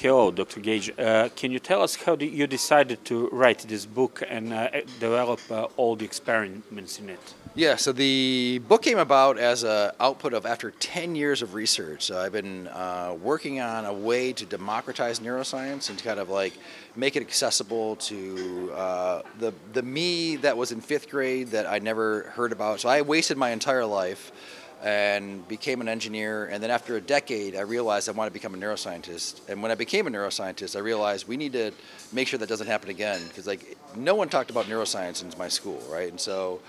Hello, Dr. Gage. Can you tell us how you decided to write this book and develop all the experiments in it? Yeah, so the book came about as an output of after 10 years of research. So I've been working on a way to democratize neuroscience and to kind of like make it accessible to the me that was in 5th grade that I never heard about. So I wasted my entire life and became an engineer, and then after a decade I realized I wanted to become a neuroscientist. And when I became a neuroscientist, I realized we need to make sure that doesn't happen again, because like no one talked about neuroscience in my school, right? And so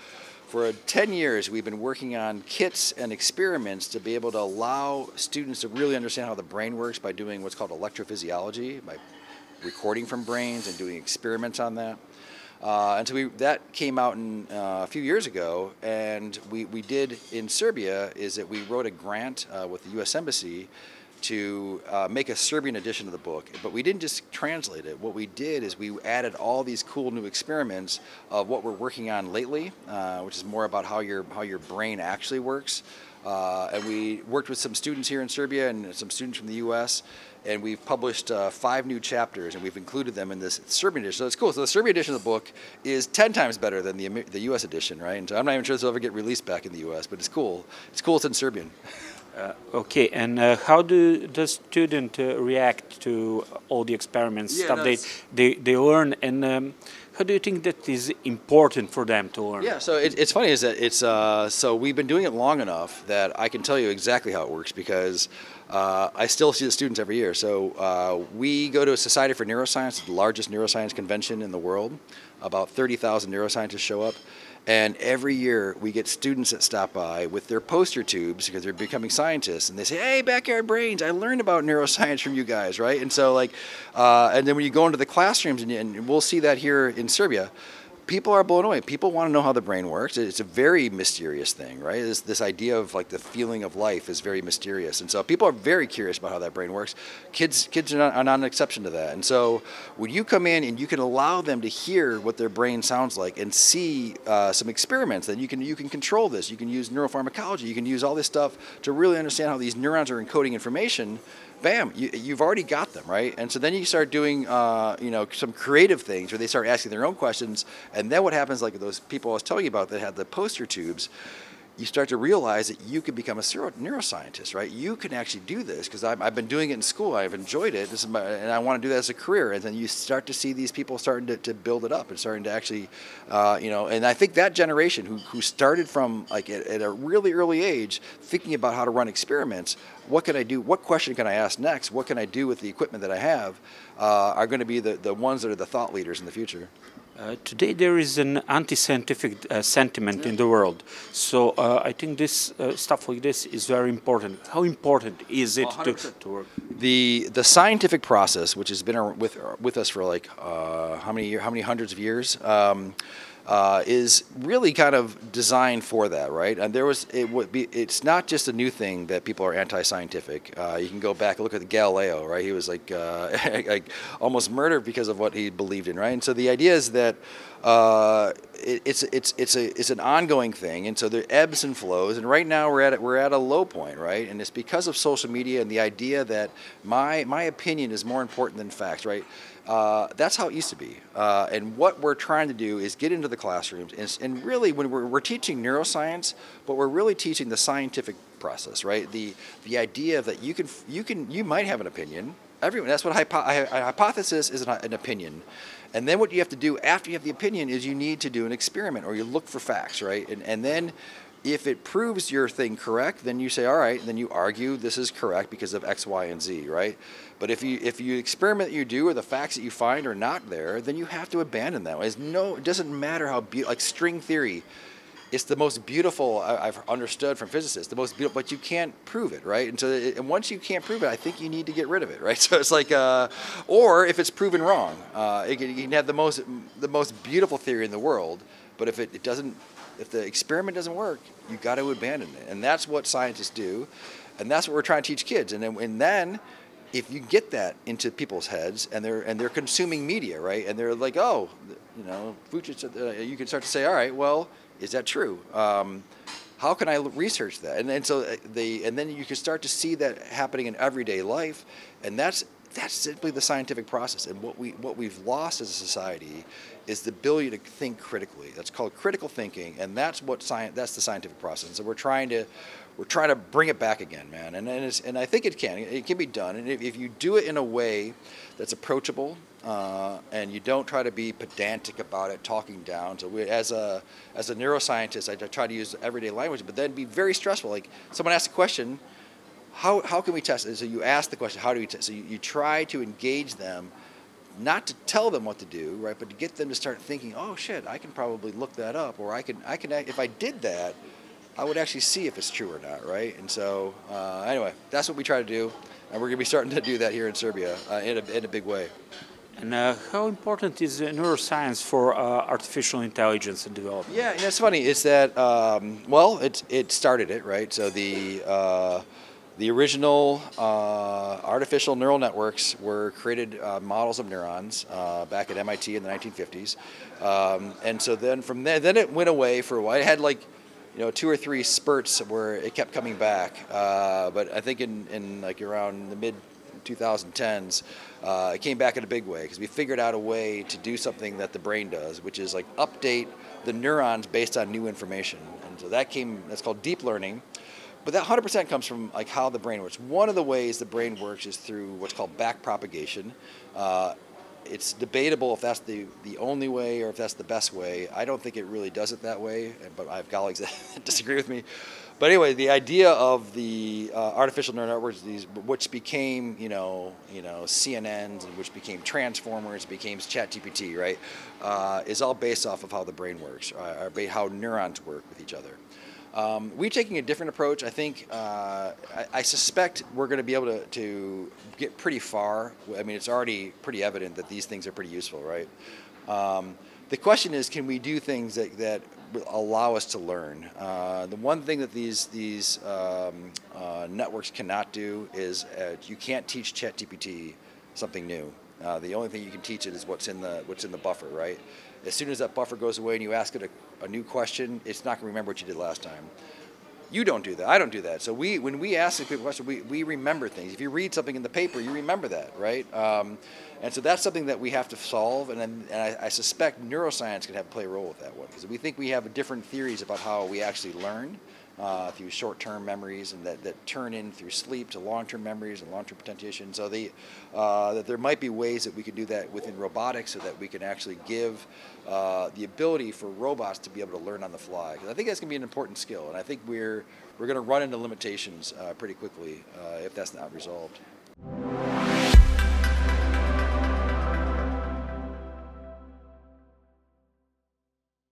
for 10 years we've been working on kits and experiments to be able to allow students to really understand how the brain works by doing what's called electrophysiology, by recording from brains and doing experiments on that. And so that came out a few years ago, and we did in Serbia is that we wrote a grant with the U.S. Embassy to make a Serbian edition of the book. But we didn't just translate it. What we did is we added all these cool new experiments of what we're working on lately, which is more about how your brain actually works. And we worked with some students here in Serbia and some students from the U.S., and we've published 5 new chapters, and we've included them in this Serbian edition. So it's cool. So the Serbian edition of the book is 10 times better than the U.S. edition, right? And so I'm not even sure this will ever get released back in the U.S., but it's cool. It's cool. It's in Serbian. Okay, and how does student react to all the experiments, stuff they learn, and how do you think that is important for them to learn? Yeah, so it's funny is that it's so we've been doing it long enough that I can tell you exactly how it works, because I still see the students every year. So we go to a Society for Neuroscience, the largest neuroscience convention in the world. About 30,000 neuroscientists show up. And every year we get students that stop by with their poster tubes because they're becoming scientists, and they say, "Hey, Backyard Brains, I learned about neuroscience from you guys," right? And so like, and then when you go into the classrooms, and we'll see that here in Serbia, people are blown away. People want to know how the brain works. It's a very mysterious thing, right? This idea of like the feeling of life is very mysterious, and so people are very curious about how that brain works. Kids are not an exception to that. And so when you come in and you can allow them to hear what their brain sounds like and see some experiments, then you can control this. You can use neuropharmacology. You can use all this stuff to really understand how these neurons are encoding information. Bam, you've already got them, right? And so then you start doing, some creative things where they start asking their own questions. And then what happens, like those people I was telling you about that had the poster tubes, you start to realize that you can become a neuroscientist, right? You can actually do this, because I've been doing it in school. I've enjoyed it, and I want to do that as a career. And then you start to see these people starting to build it up and starting to actually, and I think that generation who started from like at a really early age thinking about how to run experiments, what can I do? What question can I ask next? What can I do with the equipment that I have? Are going to be the ones that are the thought leaders in the future. Today there is an anti-scientific sentiment in the world, so I think this stuff like this is very important. How important is it to work? The scientific process, which has been with us for like how many hundreds of years, is really kind of designed for that, right? And it's not just a new thing that people are anti-scientific. You can go back and look at Galileo, right? He was like almost murdered because of what he believed in, right? And so the idea is that it's an ongoing thing, and so there ebbs and flows. And right now we're at a low point, right? And it's because of social media and the idea that my opinion is more important than facts, right? That's how it used to be. And what we're trying to do is get into the classrooms, and really when we're teaching neuroscience, but we're really teaching the scientific process, right? The idea that you might have an opinion. That's what a hypothesis is, an opinion. And then what you have to do after you have the opinion is you need to do an experiment, or you look for facts, right? And then if it proves your thing correct, then you say, all right, and then you argue this is correct because of X, Y, and Z, right? But if you experiment that you do, or the facts that you find are not there, then you have to abandon that. It doesn't matter how like string theory. It's the most beautiful I've understood from physicists, the most beautiful, but you can't prove it, right? And so, and once you can't prove it, I think you need to get rid of it, right? So it's like, or if it's proven wrong, you can have the most beautiful theory in the world, but if if the experiment doesn't work, you got to abandon it, and that's what scientists do, and that's what we're trying to teach kids. And then if you get that into people's heads, and they're consuming media, right? And they're like, oh, you can start to say, all right, well, is that true? How can I research that? And then you can start to see that happening in everyday life, and that's that's simply the scientific process. And what we've lost as a society is the ability to think critically. That's called critical thinking, and that's that's the scientific process. And so we're trying to bring it back again, man. And I think it can be done. And if you do it in a way that's approachable, and you don't try to be pedantic about it, talking down. So as a neuroscientist, I try to use everyday language, but then be very stressful. Like someone asks a question, how can we test it? So you ask the question, how do we test? So you try to engage them, not to tell them what to do, right, but to get them to start thinking, oh shit, I can probably look that up, or I can if I did that, I would actually see if it's true or not, right? And so anyway, that's what we try to do, and we're going to be starting to do that here in Serbia in a big way. And how important is neuroscience for artificial intelligence and development? Yeah, and it's funny. It's that well, it started it, right? So the original artificial neural networks were created models of neurons back at MIT in the 1950s, and so then from there, then it went away for a while. It had like 2 or 3 spurts where it kept coming back, but I think in like around the mid 2010s, it came back in a big way because we figured out a way to do something that the brain does, which is like update the neurons based on new information. And so that's called deep learning. But that 100% comes from like how the brain works. One of the ways the brain works is through what's called back propagation. It's debatable if that's the only way or if that's the best way. I don't think it really does it that way, but I have colleagues that disagree with me. But anyway, the idea of the artificial neural networks, which became CNNs, and which became transformers, became ChatGPT, right, is all based off of how the brain works, or how neurons work with each other. We're taking a different approach. I think, I suspect we're going to be able to get pretty far. I mean, it's already pretty evident that these things are pretty useful, right? The question is, can we do things that allow us to learn? The one thing that these networks cannot do is you can't teach ChatGPT something new. The only thing you can teach it is what's in the buffer, right? As soon as that buffer goes away and you ask it a new question, it's not going to remember what you did last time. You don't do that. I don't do that. So when we ask people questions, we remember things. If you read something in the paper, you remember that, right? And so that's something that we have to solve. And I suspect neuroscience can play a role with that one, because we think we have different theories about how we actually learn through short-term memories, and that turn in through sleep to long-term memories and long-term potentiation. So that there might be ways that we can do that within robotics, so that we can actually give the ability for robots to be able to learn on the fly. Because I think that's going to be an important skill, and I think we're going to run into limitations pretty quickly if that's not resolved.